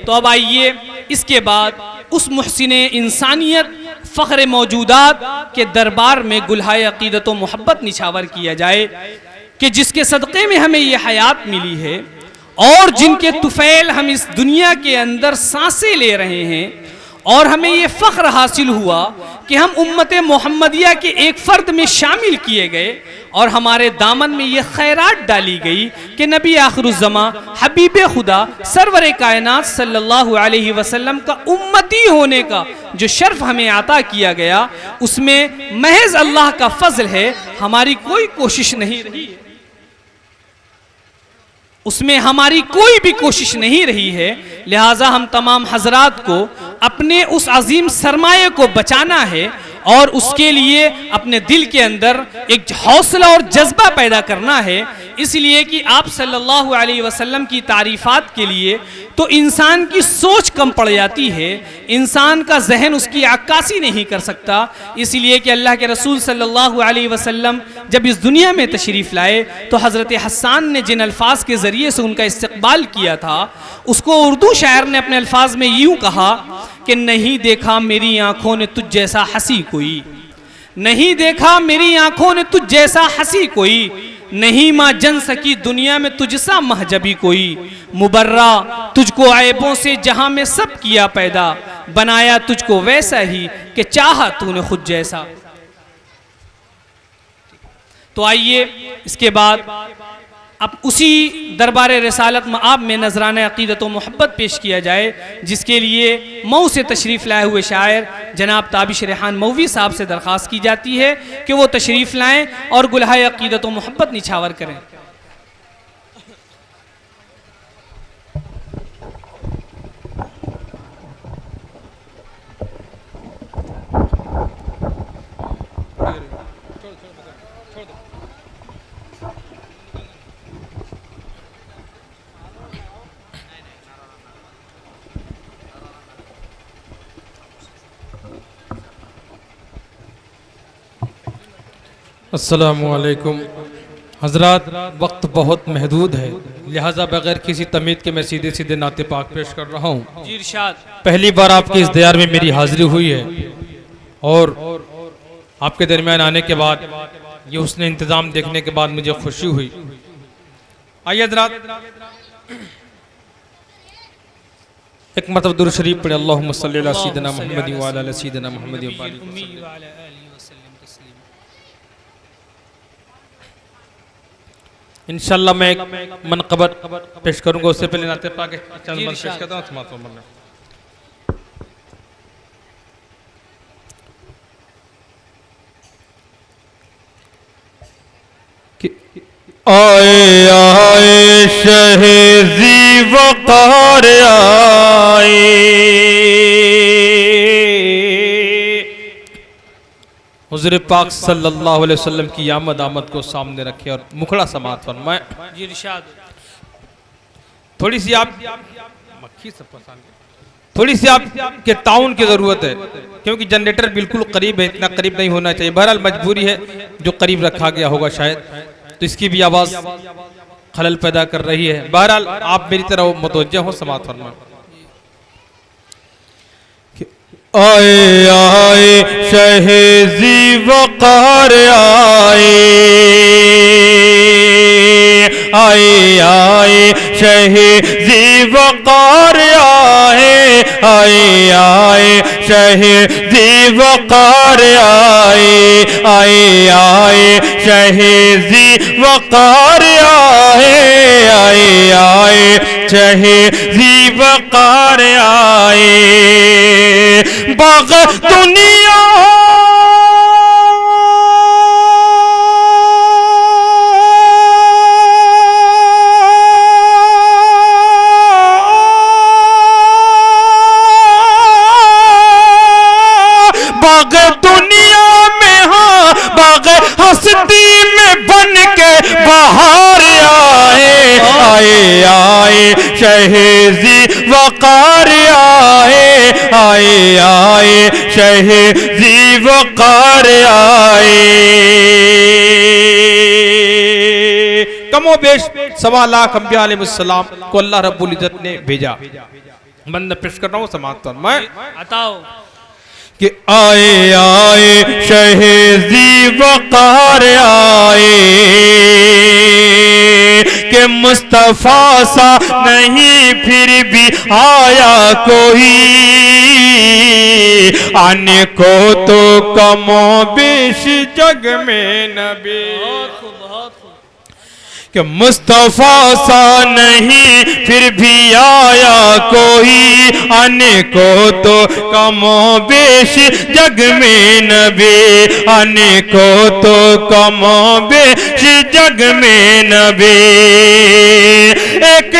तो अब आइए इसके बाद उस मुहसिन इंसानियत फ़ख्र मौजूदात के दरबार में गुलहाए अक़ीदत व मोहब्बत निछावर किया जाए कि जिसके सदक़े में हमें ये हयात मिली है और जिनके तुफ़ैल हम इस दुनिया के अंदर सांसें ले रहे हैं, और हमें ये फ़ख्र हासिल हुआ कि हम उम्मत मोहम्मदिया के एक फ़र्द में शामिल किए गए और हमारे दामन में ये खैरात डाली गई कि नबी आखिरुज़्ज़मा हबीब खुदा सरवर कायनात सल्लल्लाहु अलैहि वसल्लम का उम्मती होने का जो शर्फ हमें अता किया गया, उसमें महज अल्लाह का फ़ज़ल है, हमारी कोई कोशिश नहीं रही है, उसमें हमारी कोई भी कोशिश नहीं रही है। लिहाजा हम तमाम हजरात को अपने उस अजीम सरमाए को बचाना है और उसके लिए अपने दिल के अंदर एक हौसला और जज्बा पैदा करना है, इसलिए कि आप सल्लल्लाहु अलैहि वसल्लम की तारीफ़ात के लिए तो इंसान की सोच कम पड़ जाती है, इंसान का जहन उसकी अक्कासी नहीं कर सकता। इसलिए कि अल्लाह के रसूल सल्लल्लाहु अलैहि वसल्लम जब इस दुनिया में तशरीफ़ लाए तो हज़रत हस्सान ने जिन अल्फाज के ज़रिए से उनका इस्तक़बाल किया था, उसको उर्दू शायर ने अपने अल्फाज में यूँ कहा कि नहीं देखा मेरी आँखों ने तुझ जैसा हंसी कोई, नहीं देखा मेरी आँखों ने तुझ जैसा हंसी कोई, नहीं माँ जन सकी दुनिया में तुझसा महजबी कोई, मुबर्रा तुझको ऐबों से जहाँ में सब किया पैदा, बनाया तुझको वैसा ही कि चाहा तूने खुद जैसा। तो आइए इसके बाद अब उसी दरबार रिसालत मआब में नजराना अक़ीदत व मोहब्बत पेश किया जाए, जिसके लिए मऊ से तशरीफ़ लाए हुए शायर जनाब ताबिश रेहान मौवी साहब से दरख्वास्त की जाती है कि वो तशरीफ़ लाएँ और गुलहाए अक़ीदत व मोहब्बत निछावर करें। अस्सलामु अलैकुम हज़रात, वक्त बहुत महदूद है, लिहाजा बगैर किसी तमीद के मैं सीधे सीधे नाते पाक पेश कर रहा हूँ। जी इरशाद। पहली बार आपके इस दयार में मेरी हाज़िरी हुई है और आपके दरमियान आने के बाद ये उसने इंतज़ाम देखने के बाद मुझे खुशी हुई। आइए हज़रात एक मतलब दुरूद शरीफ पढ़े, अल्लाहुम्मा सल्ली अला सय्यिदिना मुहम्मद व अला सय्यिदिना मुहम्मद। इंशाअल्लाह मैं एक मनक़बत पेश करूंगा, उससे पहले नाते पाक चंद मन पेश करता हूं। आए आए शहज़ी वक़ार आए, हुज़ूर पाक सल्लल्लाहु अलैहि वसल्लम की आमद आमद को सामने रखे और मुखड़ा समात फरमाए। जी इरशाद। थोड़ी सी आपके ताउन की ज़रूरत है, क्योंकि जनरेटर बिल्कुल करीब है, इतना करीब नहीं होना चाहिए। बहरहाल मजबूरी है, जो करीब रखा गया होगा शायद, तो इसकी भी आवाज़ खलल पैदा कर रही है। बहरहाल आप मेरी तरह मुतवज्जह हो, समात फरमाए। आए आए शहज़ी वक़ार आए, आए आए शहज़ी वक़ार आए, आए आए शहज़ी वक़ार आए, आए आए शहज़ी वक़ार आए, आए आए शहज़ी वक़ार आए। बाग़ दुनिया बाग़ दुनिया में, हाँ बाग़ हस्ती में बन के बाहर आए, आए आए शहज़ी वक़ार आए, आए आए शहज़ी वक़ार आए। कमो बेश 1.25 लाख अंबिया अलैहिस्सलाम को अल्लाह रब्बुल इज़्ज़त ने भेजा। बंद पेश कर रहा हूँ समाप्त मैं बताओ कि आए आए शहेजी वकार आए कि मुस्तफा सा नहीं फिर भी आया कोई आने को तो कमो बेश जग में नबी कि मुस्तफा सा नहीं फिर भी आया कोई आने को तो कमो बेश जग में नबी आने को तो कमो बेश जग में नबी एक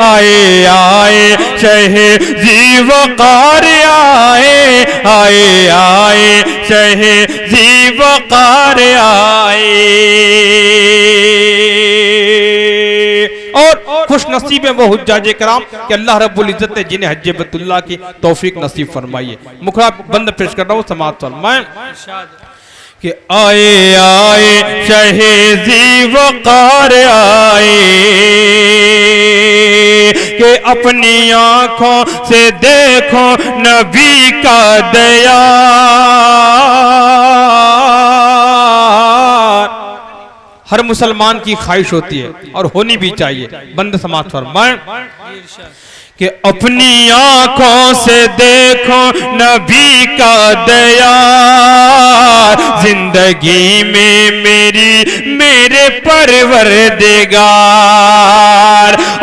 आए आए शहेजी वकार आए आए आए शहेजी वकार आए और खुश नसीब है वो हुज्जाज कराम कि अल्लाह रब्बुल इज्जत ने जिन्हें हज्ज बैतुल्लाह की तौफीक नसीब फरमाई है। मुखड़ा बंद पेश कर रहा हूँ समाप्त फरमाएं कि आए आए शहेजी वकार आए कि अपनी आंखों से देखो नबी का दया हर मुसलमान की ख्वाहिश होती है और होनी भी चाहिए। बंद समाप्त फरमाएं कि अपनी आंखों से देखो नबी का दया जिंदगी में मेरे परवरदिगार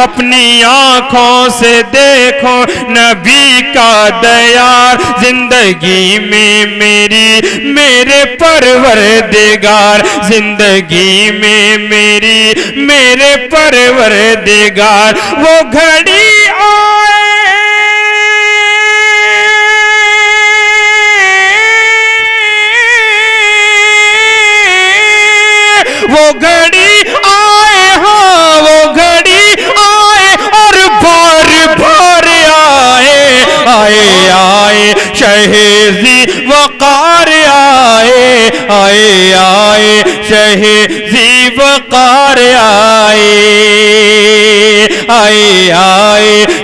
अपनी आंखों से देखो नबी का दया जिंदगी में मेरे परवरदिगार जिंदगी में मेरे परवरदिगार वो घड़ी वो घड़ी आए हाँ वो घड़ी आए और बार बार आए आए शहेजी वकार आए शहेजी वकार आए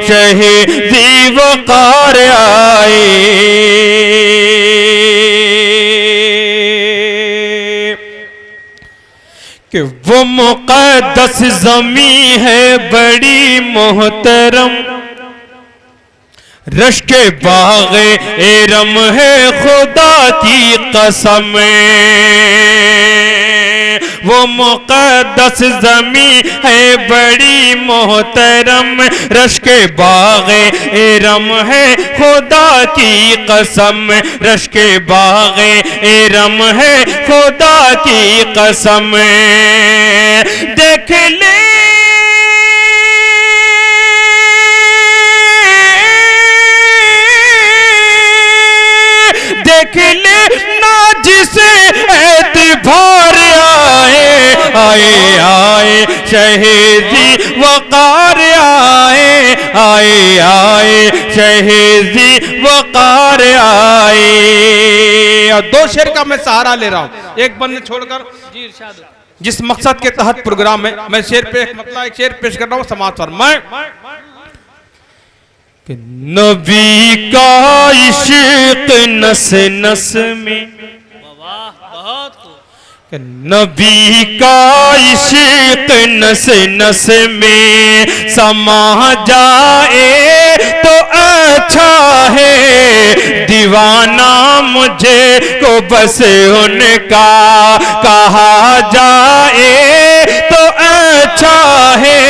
शहेजी वकार कि वो मुक़द्दस ज़मीं है बड़ी मोहतरम रश के बाग़े एरम है खुदा की कसम वो मुक़द्दस ज़मीं है बड़ी मोहतरम रश के बाग़े एरम है खुदा की कसम रश के बाग़े एरम है खुदा की कसम देख ले देख ले ना जिसे एतबार आए शहेजी वकार आए शहेजी वकार और दो शेर का मैं सहारा ले रहा हूँ एक बंद छोड़कर जी इरशाद जिस मकसद के तहत प्रोग्राम है मैं शेर पे मतलब एक शेर पेश कर रहा हूँ समाप्त फरमाएं कि नबी का इश्क नस नस में बहुत खूब नबी का इश्क नस नस में समा जाए तो अच्छा है दीवाना मुझे को बस उनका कहा जाए तो अच्छा है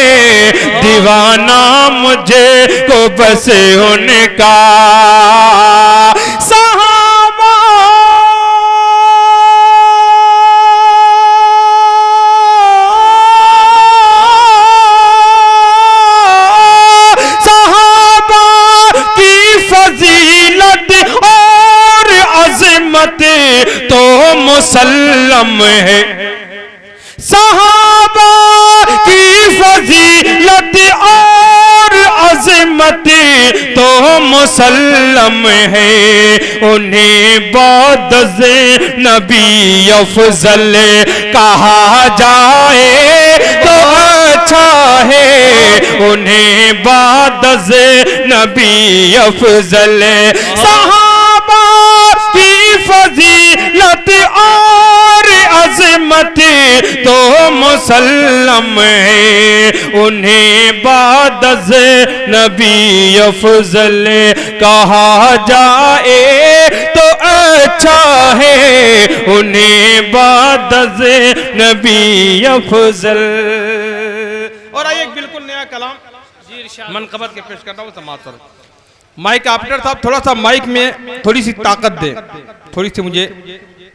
दीवाना मुझे को बस उनका तो मुसल्लम है सहाबा की फजीलत और अज़मत तो मुसल्लम है, उन्हें बाद से नबी अफजल कहा जाए तो अच्छा है, उन्हें बाद से नबी अफजल। सहाबा की फजीलत और अज़मत तो मुसल्लम है, उन्हें बाद से नबी अफजल कहा जाए तो अच्छा है, उन्हें बाद से नबी अफजल। और आइए बिल्कुल नया कलाम मनक़बत के पेश करता हूँ समाज पर। माइक ऑपरेटर साहब थोड़ा सा माइक में थोड़ी सी ताकत दे, थोड़ी सी मुझे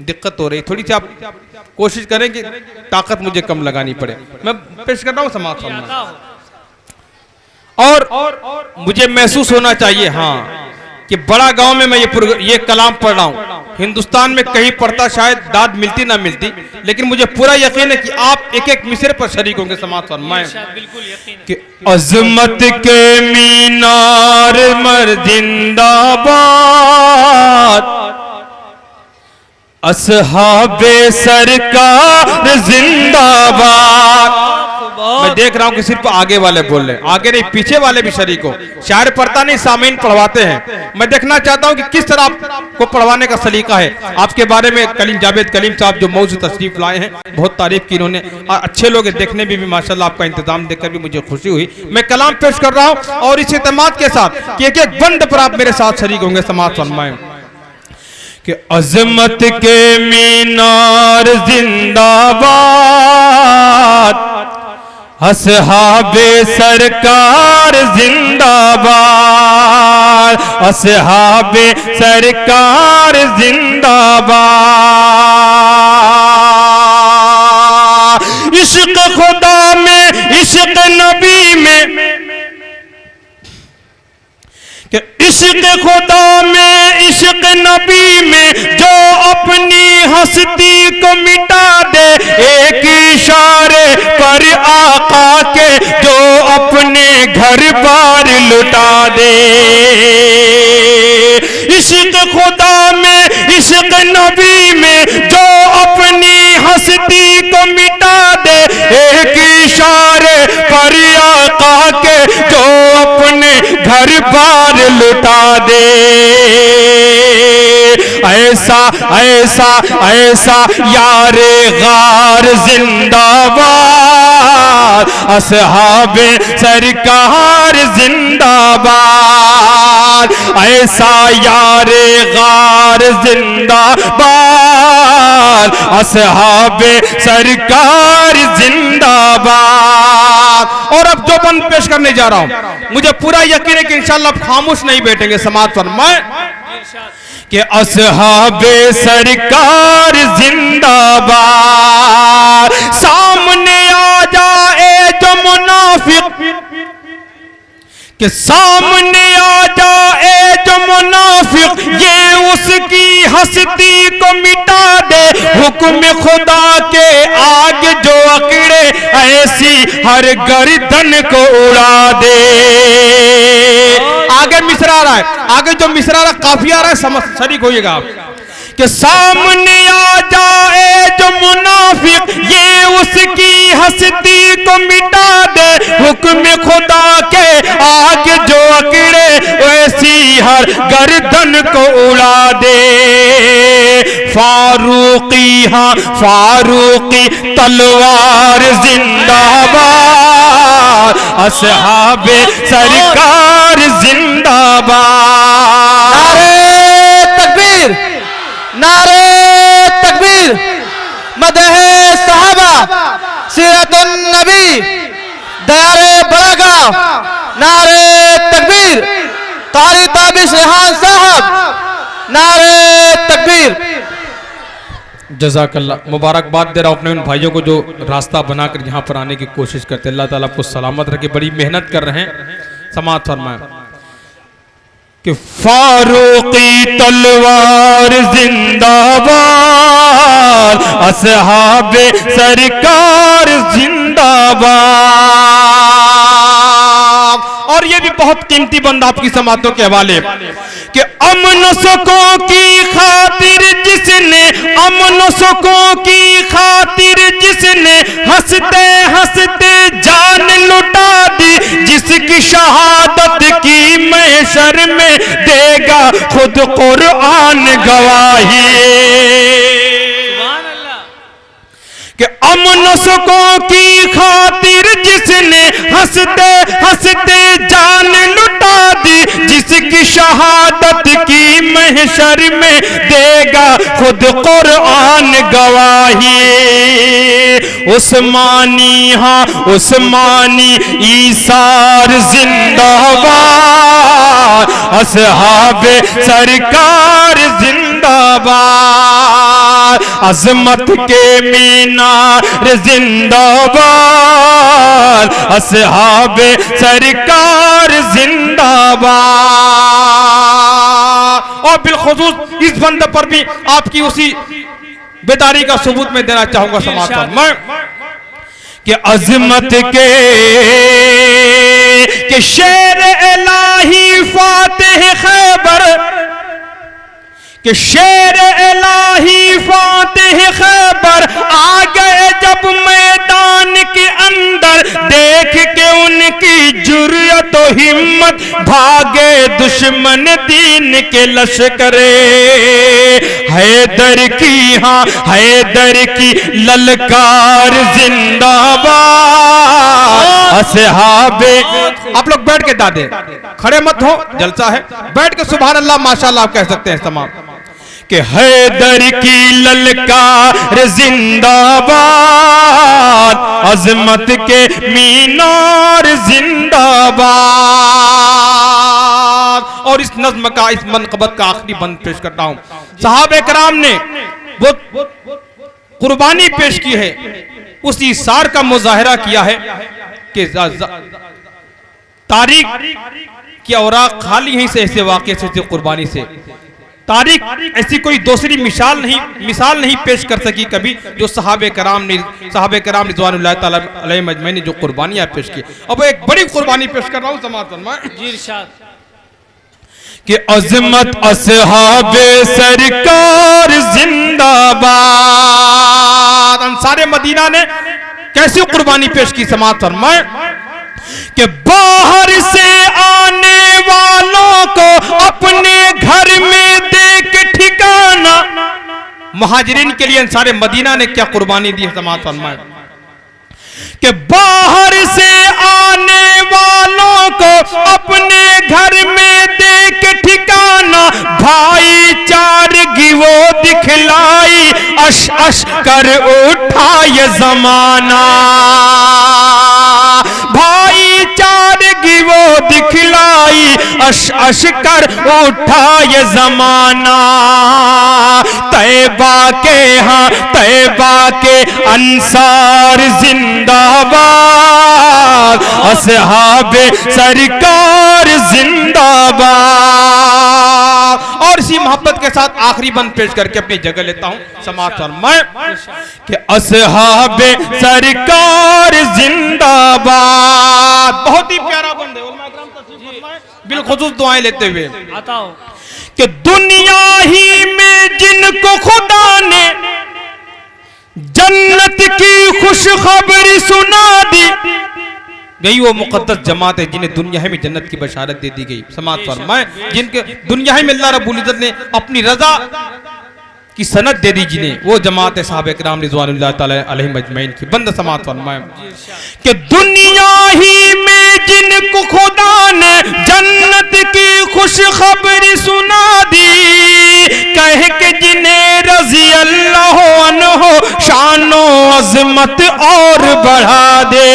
दिक्कत हो रही, थोड़ी सी आप कोशिश करें कि ताकत मुझे कम लगानी पड़े। मैं पेश कर रहा हूँ समाज पर, और मुझे महसूस होना चाहिए हाँ कि बड़ा गांव में मैं ये कलाम पढ़ रहा हूँ। हिंदुस्तान में कहीं पढ़ता शायद दाद मिलती ना मिलती, लेकिन मुझे पूरा यकीन है कि आप एक एक मिसरे पर शरीक होंगे समाज पर। मैं कि अज़मत के मीनार मर जिंदाबाद, असहाबे सरकार जिंदाबाद। मैं देख रहा हूं कि सिर्फ आगे वाले बोल रहे हैं, आगे नहीं पीछे वाले भी शरीक हो। शायर पढ़ता नहीं, सामीन पढ़वाते हैं। मैं देखना चाहता हूं कि किस तरह आपको पढ़वाने का सलीका है। आपके बारे में कलीम जावेद कलीम साहब जो मौजूद तशरीफ लाए हैं, बहुत तारीफ की इन्होंने, और अच्छे लोग देखने में भी माशाल्लाह आपका इंतजाम देखकर भी मुझे खुशी हुई। मैं कलाम पेश कर रहा हूँ और इस एतमाद के साथ कि एक एक बंद पर आप मेरे साथ शरीक होंगे समाज फरमाएं कि अज़मत के मीनार जिंदाबाद, असहाबे सरकार जिंदाबाद, असहाबे सरकार जिंदाबाद। इश्क खुदा में इश्क नबी में, कि इश्क खुदा में इश्क नबी में जो अपनी हस्ती को मिटा दे, एक इशारे पर आका के जो अपने घर बार लुटा दे। इश्क खुदा में इश्क नबी में जो अपनी हस्ती को मिटा दे, एक इशारे पर आका के जो अपने घर बार लुटा दे। ऐसा ऐसा ऐसा यारे गार जिंदाबाद, असहाबे सरकार जिंदाबाद। ऐसा यारे गार जिंदाबाद, असहाबे सरकार जिंदाबाद। और अब जो बंद पेश करने जा रहा हूं, मुझे पूरा यकीन है कि इंशाअल्लाह आप खामोश नहीं बैठेंगे समाज पर। मैं कि असहाबे सरकार जिंदाबाद। सामने आ जाए जो मुनाफिक, कि सामने आ जाए जो मुनाफिक, ये उसकी हस्ती को मिटा दे। हुक्म खुदा के आगे जो अकड़े, ऐसी हर गर्दन को उड़ा दे। आगे मिसरा आ रहा है, आगे जो मिसरा आ रहा काफिया आ रहा है, समझ शरीक होइएगा आप। कि सामने आ जाए जो मुनाफिक, ये उसकी हस्ती को मिटा दे। हुक्म खुदा के आगे जो अकड़े, वैसी हर गर्दन को उड़ा दे। फारूकी हाँ फारूकी तलवार जिंदाबाद, असहाबे सरकार जिंदाबाद। नारे तकबीर, नारे तकबीर, मदहे सहाबा, सीरतुन नबी, दयारे बड़ागा। नारे तकबीर, कारी ताबिश रेहान साहब, नारे तकबीर। जज़ाकल्लाह, मुबारकबाद दे रहा हूँ अपने उन भाइयों को जो रास्ता बनाकर यहाँ पर आने की कोशिश करते हैं। अल्लाह ताला आपको सलामत रखे, बड़ी मेहनत कर रहे हैं। समाअत फरमाएं कि फारूकी तलवार जिंदाबाद, असहाबे सरकार जिंदाबाद। और ये भी बहुत कीमती बंद आपकी समातों के हवाले कि अमन सुकों की खातिर जिसने, अमन सुकों की खातिर जिसने हंसते हंसते जान लुटा दी, जिसकी शहादत की महशर में देगा खुद कुरान गवाही। कि अमन सुकों की खातिर जिसने हंसते हंसते जान लुटा दी, जिसकी शहादत की महशर में देगा खुद कुरान गवाही। उस्मानी हाँ उस्मानी ईसार जिंदाबाद, असहाबे सरकार जिंदाबाद, अजमत के मीनार जिंदाबाद, असहाबे सरकार जिंदाबाद। और बिलखुसूस इस बंदे पर भी आपकी उसी बेदारी का सबूत मैं देना चाहूंगा समाज पर मैं कि अजमत के शेर इलाही फातिह खैबर, कि शेर इलाही फातिह खैबर आ गए जब मैदान के अंदर, देख के उनकी जुर्रत और हिम्मत भागे दुश्मन दीन के लश्करे। हैदर की हाँ हैदर की ललकार जिंदाबाद, असहाबे। आप लोग बैठ के दादे खड़े मत हो, जलसा है, बैठ के सुभान अल्लाह माशाअल्लाह आप कह सकते हैं तमाम कि हैदर की ललकार जिंदाबाद, अजमत के मीनार जिंदाबाद। और इस नज्म का इस मनक़बत का आखिरी बंद पेश करता हूं। सहाबे कराम ने वो कुर्बानी पेश की है, उसी सार का मुजाहिरा किया है कि तारीख की औराक खाली यहीं से ऐसे वाक़े से कुर्बानी से। तारीख ऐसी कोई दूसरी मिसाल नहीं पेश कर सकी कभी जो सहाबे कराम रिज़वानुल्लाह ताला अलैहिम अजमईन ने जो कुर्बानियां पेश की। अब एक बड़ी कुर्बानी पेश कर रहा हूं समाअत फरमाएं जी इरशाद कि अज़मत असहाबे सरकार जिंदाबाद। अंसारे मदीना ने कैसी कुर्बानी पेश की समाअत फरमाएं कि बाहर से आने वालों को अपने घर में देख ठिकाना। मुहाजिरीन के लिए अंसारे मदीना ने क्या कुर्बानी दी है समाअत फरमाएं कि बाहर से आने वालों को अपने घर में देख ठिकाना, भाईचारगी वो दिखलाई अश अश कर उठा ये जमाना। भाईचारगी वो दिखलाई अश अश कर उठा ये जमाना। तैबा के हाँ तैबा के अंसार जिंदाबाद, असहाबे सरकार जिंदाबाद। और इसी मोहब्बत के साथ आखिरी बंद पेश करके अपनी जगह लेता हूं समाअत फरमाएं कि असहाबे सरकार जिंदाबाद। बहुत ही प्यारा बंद है, बिलखुसूस दुआएं लेते हुए आता हूं कि दुनिया ही में जिनको खुदा ने जन्नत की खुशखबरी सुना दी गई, वो मुकद्दस जमात है जिन्हें दुनिया में जन्नत की बशारत दे दी गई। समाअत फरमाएं जिनके दुनिया में अल्लाह रब्बुल इज्जत ने अपनी रजा की सनद दे दी, जिन्हें वो जमात है सहाबे किराम रिज़वानुल्लाह ताला अलैहिम अजमईन की। बंद समाअत फरमाएं कि दुनिया ही में जिनको खुदा ने जन्नत की खुशखबरी सुना दी, कह के जिन्हें रज़ी अल्लाह अन्हु शानो अज़मत और बढ़ा दे।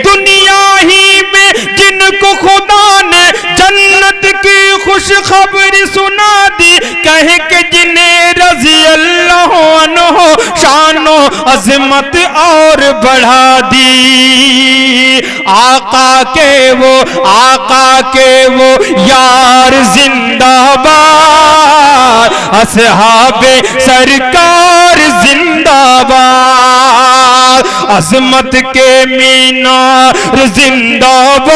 दुनिया ही में जिनको खुदा ने जन्नत की खुशखबरी सुना दी, कह के जिन्हें रज़ी अल्लाह अन्हु शानो अज़मत और बढ़ा दी। आका के वो यार जिंदाबाद, असहाबे सरकार जिंदाबाद, अजमत के मीनार जिंदाबाद,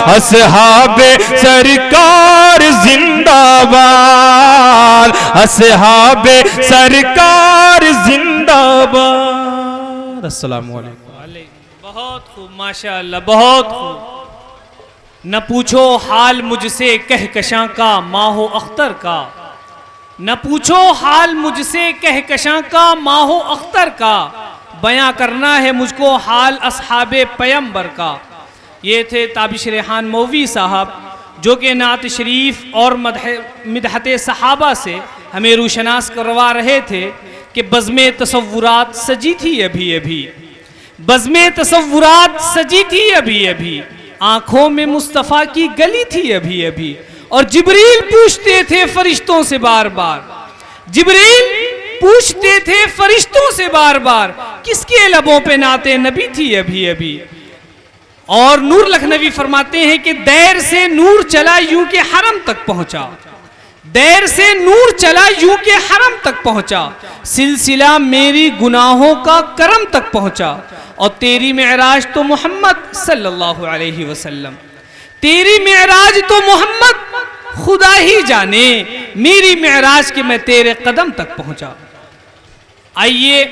असहाबे सरकार जिंदाबाद, असहाबे सरकार जिंदाबाद। अस्सलाम वालेकुम। बहुत खूब, माशाअल्लाह, बहुत खूब। न पूछो हाल मुझसे कहकशां का माहो अख्तर का, न पूछो हाल मुझसे कहकशां का माहो अख्तर का, बयां करना है मुझको हाल असहाबे पैगंबर का। ये थे ताबिश रेहान मौलवी साहब, जो कि नात शरीफ और मिदहत सहाबा से हमें रूशनास करवा रहे थे कि बज़्मे तसव्वुरात सजी थी अभी अभी, बज़्मे तसव्वुरात सजी थी अभी अभी, आंखों में मुस्तफ़ा की गली थी अभी अभी। और जिब्रील पूछते थे फरिश्तों से बार बार, जिब्रील पूछते थे फरिश्तों से बार बार, किसके लबों पे नाते नबी थी अभी अभी। और नूर लखनवी फरमाते हैं कि देर से नूर चला यूं के हरम तक पहुंचा, देर से नूर चला यूं के हरम तक पहुंचा, सिलसिला मेरी गुनाहों का करम तक पहुंचा। और तेरी मेराज तो मोहम्मद सल्लल्लाहु अलैहि वसल्लम, तेरी मेराज तो मोहम्मद खुदा ही जाने, मेरी मेराज के मैं तेरे कदम तक पहुंचा। आइए